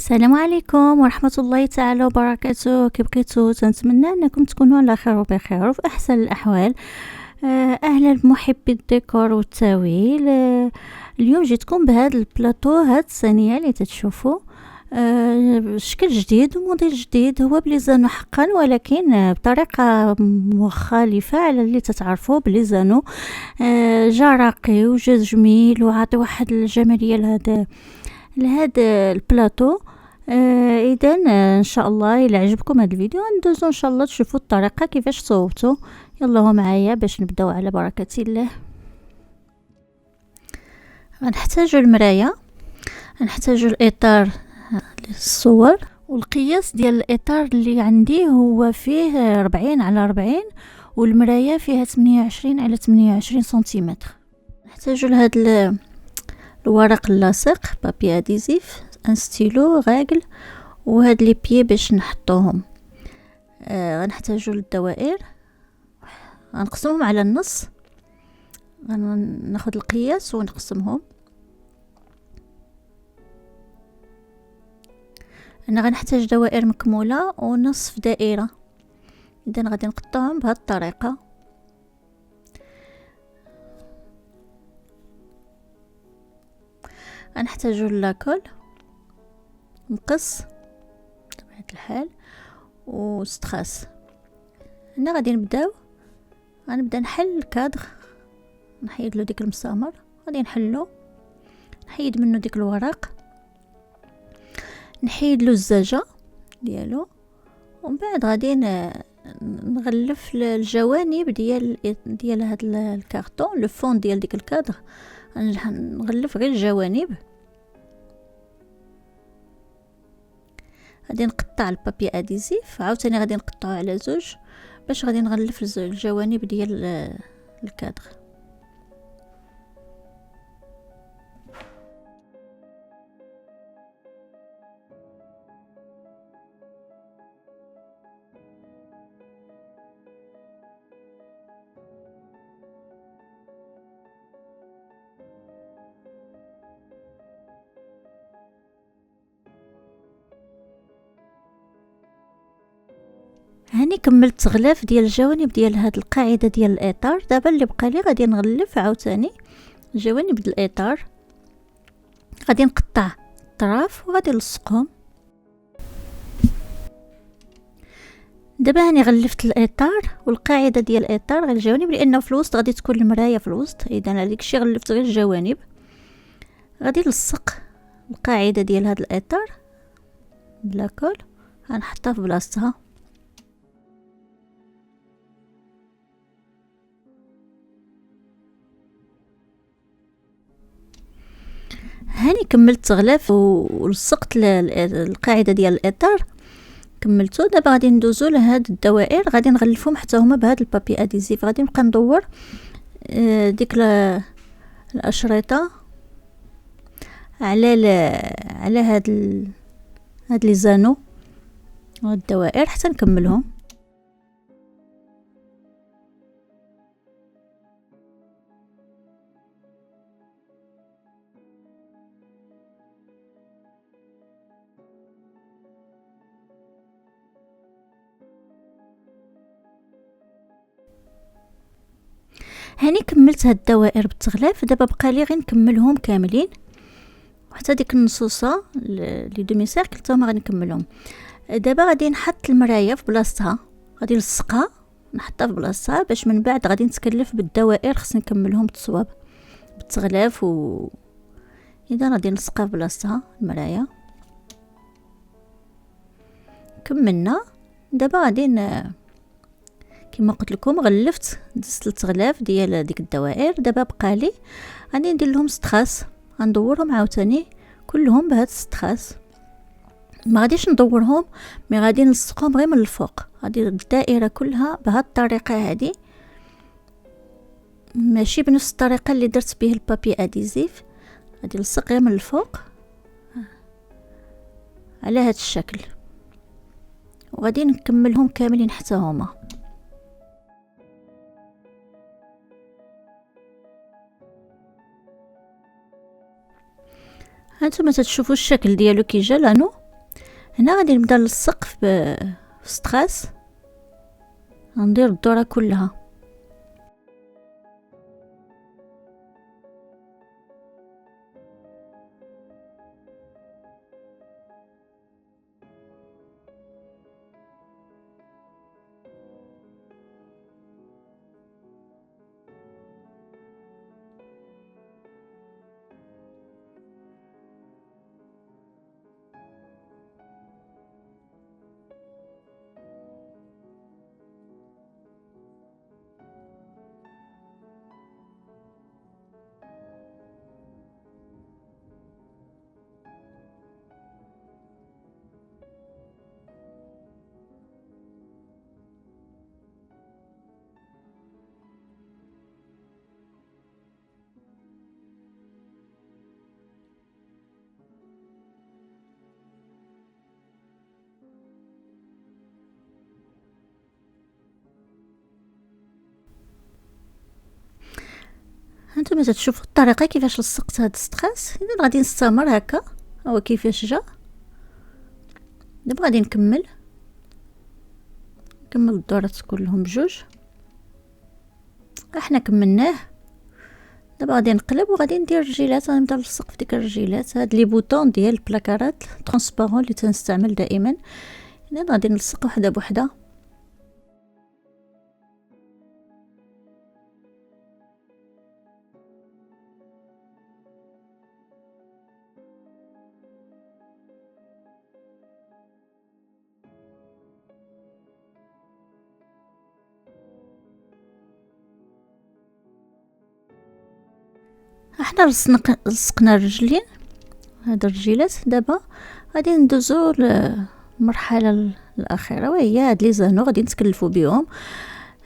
السلام عليكم ورحمة الله تعالى وبركاته. كي بقيتو تنتمنى انكم تكونوا على خير وبخير وفي احسن الاحوال. اهلا بمحبي الديكور والتاويل. اليوم جيتكم بهذا البلاطو، هاد الصينيه اللي تتشوفوا شكل جديد وموديل جديد، هو بليزانو حقا ولكن بطريقه مختلفه على اللي تتعرفوا بليزانو. جا راقي وجا جميل وعطي واحد الجماليه لهذا البلاطو. اذا ان شاء الله الى عجبكم هذا الفيديو ندوزو ان شاء الله تشوفوا الطريقه كيفاش صوبتو. يلا هو معايا باش نبداو على بركه الله. غنحتاجو المرايه، غنحتاجو الاطار للصور، والقياس ديال الاطار اللي عندي هو فيه 40 على 40 والمرايه فيها 28 على 28 سنتيمتر. نحتاجو لهذا الورق اللاصق بابي اديزيف، ان ستيلو غاقل، وهاد لي بيي باش نحطوهم. غنحتاجو للدوائر، غنقسمهم على النص، غناخد القياس ونقسمهم. انا غنحتاج دوائر مكموله ونصف دائره، اذا غادي نقطعهم بهذه الطريقه. غنحتاجو لاكول مقص بطبيعه الحال وستخاس. هنا غادي غنبدا نحل الكادر، نحيد له ديك المسامر، غادي نحلو، نحيد منه ديك الورق، نحيد له الزجاجه ديالو، ومن بعد غادي نغلف الجوانب ديال هذا الكارطون، لو فون ديال ديك الكادر نغلف غير الجوانب. غادي نقطع البابي اديزيف عاوتاني غادي نقطعه على زوج باش غادي نغلف الجوانب ديال الكادر. هاني كملت غلاف ديال الجوانب ديال هاد القاعده ديال الاطار. دابا اللي بقى لي غادي نغلف عاوتاني جوانب الاطار، غادي نقطع الطراف وغادي نلصقهم. دابا هاني غلفت الاطار والقاعده ديال الاطار غير الجوانب، لانه في الوسط غادي تكون المرايه في الوسط، اذا هذيك الشيء غلفت غير الجوانب. غادي نلصق القاعده ديال هذا الاطار بلاكول، غنحطها في بلاصتها. هاني كملت غلاف ولصقت القاعده ديال الاطار، كملتو. دابا غادي ندوزو لهاد الدوائر، غادي نغلفهم حتى هما بهاد البابي اديزيف. غادي نبقى ندور ديك الاشرطه على هاد لي زانو والدوائر حتى نكملهم. هاني كملت هاد الدوائر بالتغلاف. دابا بقى لي غير نكملهم كاملين وحتى ديك النصوصه لي دومي سيركل حتى هما غادي نكملهم. دابا غادي نحط المرايه في بلاصتها، غادي نلصقها نحطها في بلاصتها باش من بعد غادي نتكلف بالدوائر خصني نكملهم بالصواب بالتغلاف. اذا غادي نلصقها في بلاصتها المرايه. كملنا. دابا غادي كما قلت لكم غلفت دزت التغلاف ديال ديك الدوائر. دابا بقى لي غادي ندير لهم ستخاس، غندورهم عاوتاني كلهم بهذا الستخاس. ما غاديش ندورهم، مي غادي نلصقهم غير من الفوق. غادي الدائره كلها بهذه الطريقه هذه، ماشي بنفس الطريقه اللي درت به البابي اديزيف. غادي نلصق غير من الفوق على هذا الشكل، وغادي نكملهم كاملين حتى هما. هانتوما تتشوفوا الشكل ديالو كي جا لانو هنا غادي نبدا نلصق في ستراس، غندير الدوره كلها. هانتوما تشوفوا الطريقه كيفاش لصقت هاد الستراس. اذا غادي نستمر هكا، هو كيفاش جا. دابا غادي نكمل الدورات كلهم بجوج. احنا كملناه. دابا غادي نقلب وغادي ندير الرجيلات، غنبدا نلصق في ديك الرجيلات. هاد لي بوطون ديال البلاكارات ترونسبارون اللي تنستعمل دائما. اذا غادي نلصق وحده بوحده. احنا لصقنا الرجلين، هاد الرجيلات. دابا غادي ندوزو للمرحله الاخيره، وهي هاد لي زانو غادي نتكلفوا بهم.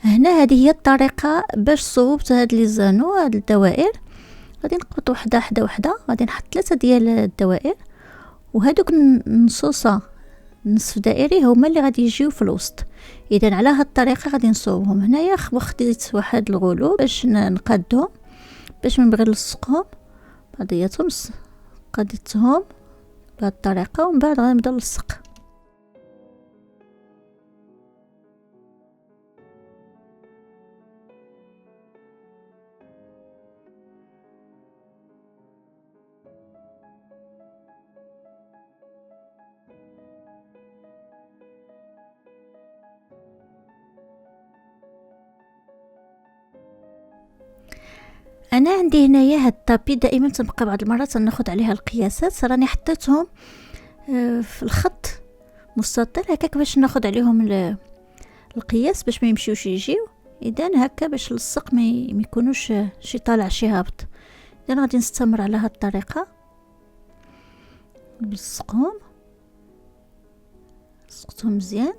هنا هذه هي الطريقه باش صوبت هاد لي زانو، هاد الدوائر. غادي نقبط وحده وحده وحده. غادي نحط 3 ديال الدوائر، وهادوك النصوصه نصف دائري هما اللي غادي يجيو في الوسط. اذا على هاد الطريقه غادي نصوبهم. هنايا خديت واحد الغلو باش نقادهم، باش من بغي نلصقهم بعضياتهم. قادتهم بهذه الطريقه، ومن بعد غنبدا نلصق. انا عندي هنايا هاد الطابي دائما تنبقى بعض المرات ناخذ عليها القياسات. راني حطيتهم في الخط مستطيل هكاك باش ناخذ عليهم القياس باش ما يمشيوش يجيو. اذا هكا باش نلصق ما يكونوش شي طالع شي هابط. اذا غادي نستمر على هاد الطريقه، نلصقهم مزيان.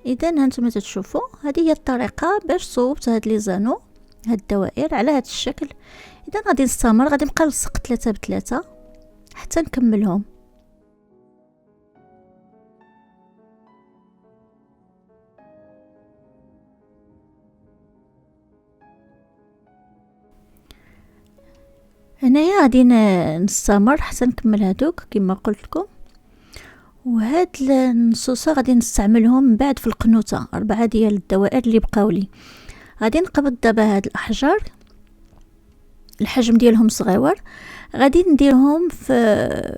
اذا هانتوما تشوفوا هذه هي الطريقه باش صوبت هاد لي زانو، هاد الدوائر على هاد الشكل. اذا غادي نستمر، غادي نبقى نلصق 3 ب3 حتى نكملهم. هنايا غادي نستمر حتى نكمل هادوك كما قلت لكم. وهاد النصوصه غادي نستعملهم من بعد في القنوته. 4 ديال الدوائر اللي بقاو لي. غادي نقبض دابا هاد الاحجار، الحجم ديالهم صغيور. غادي نديرهم في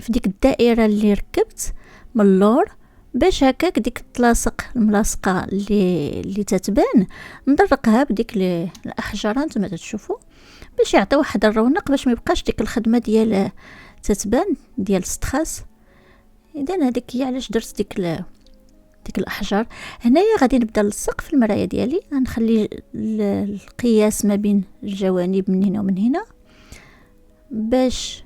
ديك الدائره اللي ركبت من اللور، باش هكاك ديك تلاصق الملاصقه اللي تتبان. ندرقها بديك الاحجار نتوما تشوفوا، باش يعطي واحد الرونق، باش ما يبقاش ديك الخدمه ديال تتبان ديال ستراس. اذا هذيك هي علاش درت ديك الاحجار. هنايا غادي نبدا نلصق في المرايه ديالي. غنخلي القياس ما بين الجوانب من هنا ومن هنا، باش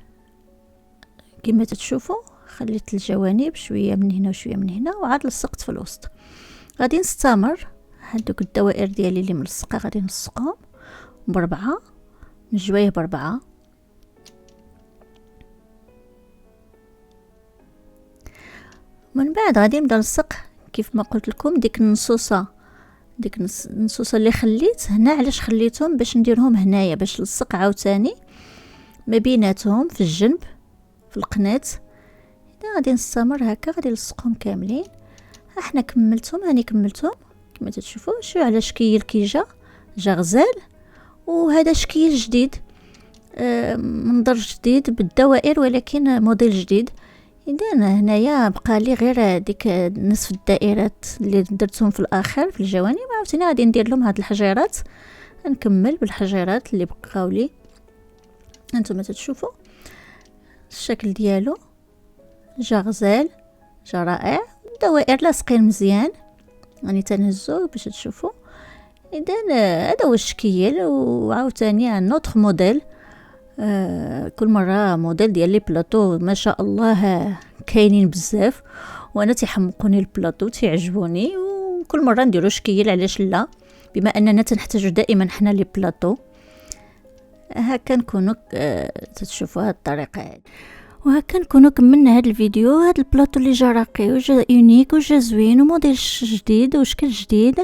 كما تشوفوا خليت الجوانب شويه من هنا وشويه من هنا، وعاد لصقت في الوسط. غادي نستمر. هذوك الدوائر ديالي اللي ملصقه غادي نلصقهم ب4 من الجوايه ب4. من بعد غادي نبدا نلصق كيف ما قلت لكم ديك النصوصه اللي خليت هنا. علاش خليتهم؟ باش نديرهم هنايا، باش نلصق عاوتاني ما بيناتهم في الجنب في القنات. غادي نستمر هكا، غادي نلصقهم كاملين. احنا كملتهم، هاني كملتهم كما تشوفوا. شو على شكل كي جا غزال، وهذا شكل جديد، منظر جديد بالدوائر ولكن موديل جديد. اذا هنايا بقى لي غير ديك نصف الدائرات اللي درتهم في الاخر في الجوانب، عاوتاني غادي ندير لهم هاد الحجيرات. نكمل بالحجيرات اللي بقاو لي. انتم تشوفوا الشكل ديالو، جا غزال، جا رائع. الدوائر لاصقين مزيان، راني تنهزو باش تشوفوا. اذا هذا هو الشكل. وعاوتاني نوتر موديل، كل مره موديل ديال لي بلاطو ما شاء الله كاينين بزاف، وانا تيحمقوني البلاطو تيعجبوني، وكل مره نديرو شكل. علاش لا، بما اننا تنحتاجو دائما حنا لي بلاطو. هكا نكونوا تشوفوا هاد الطريقه هذه. وهكا نكونوا كملنا هذا الفيديو. هذا البلاطو اللي جا راقي وجا يونيك وجا زوين وموديل جديد وشكل جديد.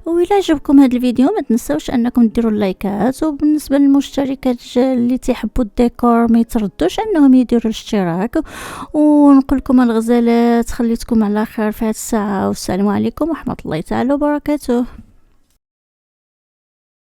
وإلا عجبكم هذا الفيديو ما تنسوش انكم ديروا اللايكات، وبالنسبه للمشتركات اللي تيحبوا الديكور ما يتردوش انهم يديروا الاشتراك. ونقول لكم الغزالات خليتكم على خير في هذه الساعه، والسلام عليكم ورحمه الله تعالى وبركاته.